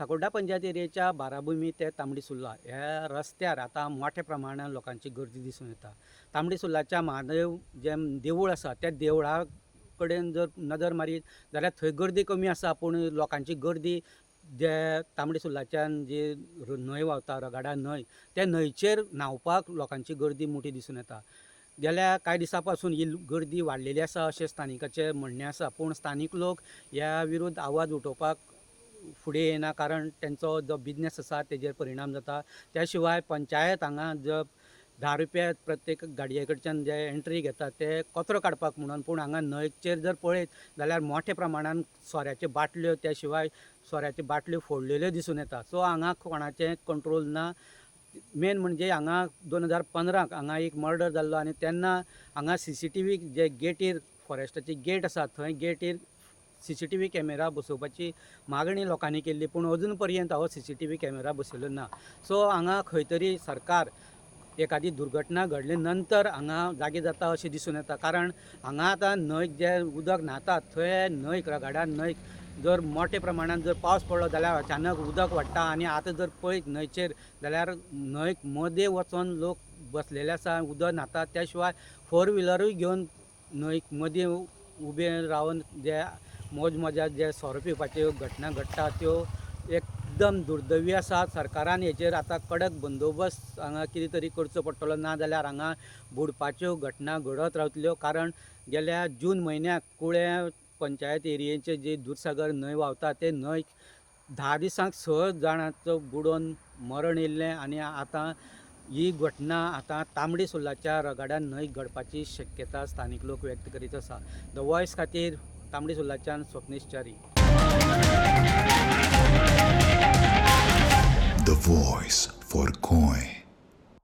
साकोड्डा पंचायत एरियेच्या बाराभूमी ते तांबडी सुर्ला ह्या रस्त्यार आता मोठ्या प्रमाणात लोकांची गर्दी दिसून येता। तांबडी सुर्लाच्या महादेव जे देवूळ आसा त्या देवळा कडेन जर नजर मारीत जाल्यार थंय गर्दी कमी आसा, पूण लोकांची गर्दी जे तांबडी सुर्लाच्यान जी न्हंय व्हांवता रगाडा न्हंय, त्या न्हंयचेर न्हांवपाक लोकांची गर्दी मोठी दिसून येता। गेल्या कांय दिसां पासून ही गर्दी वाडलेली आसा अशें स्थानिकाचें म्हणणें आसा, पूण स्थानीक लोक ह्या विरुद्ध आवाज उठोवपाक फुडें येना, कारण त्यांचो जो बिझनेस आसा तेजेर परिणाम जाता। त्या शिवाय पंचायत हांगा जो 10 रुपया प्रत्येक गाडये कडच्यान जे एंट्री घेता ते कचरो काडपाक म्हणून, पूण हांगा न्हंयचेर जर पळयत जाल्यार मोठ्या प्रमाणान सोऱ्याच्यो बाटल्यो त्या शिवाय सोऱ्याच्यो बाटल्यो फोडलेल्यो दिसून येता। सो हांगा कोणाचें कंट्रोल ना। मेन म्हणजे हांगा 2015 हांगा एक मर्डर जाल्लो आनी तेन्ना हांगा CCTV जे गेटीर फॉरेस्टाची गेट आसा थंय गेटीर CCTV कॅमेरा बसोवपाची मागणी लोकांनी केल्ली, पूण अजून पर्यंत हो CCTV कॅमेरा बसयलो ना। सो हांगा खंय तरी सरकार एखादी दुर्घटना घडले नंतर हांगा जागी जाता अशें दिसून येता, कारण हांगा आतां न्हंयक जे उदक न्हाता थंय न्हंयक रगाडा न्हंयक जर मोठ्या प्रमाणात जर पावस पडलो जाल्यार अचानक उदक वाडटा आनी आतां जर पळयत न्हंयचेर जाल्यार न्हंयक मदें वचोन लोक बसलेले आसा, उदक न्हाता। त्या शिवाय 4 व्हिलरूय घेवन न्हंयक मदीं उबे रावन जे मौज मजा जे सोरो पिवपाच्यो घटना घडटा त्यो एकदम दुर्दैवी आसा। सरकारान हेचेर आतां कडक बंदोबस्त हांगा कितें तरी करचो पडटलो, ना जाल्यार हांगा बुडपाच्यो घटना घडत रावतल्यो। कारण गेल्या जून म्हयन्याक कुळ्या पंचायत एरियेचे जे दूधसागर न्हंय व्हांवता ते न्हंयक 10 दिसांक 6 जाणांचो बुडोवन मरण येयल्लें आनी आतां ही घटना आतां तांबडी सुर्लाच्या रगाडा न्हंयक घडपाची शक्यता स्थानीक लोक व्यक्त करीत आसा। द वॉयस खातीर तांबडी सुर्लाच्यान स्वप्नीश Chari. The voice for Coin.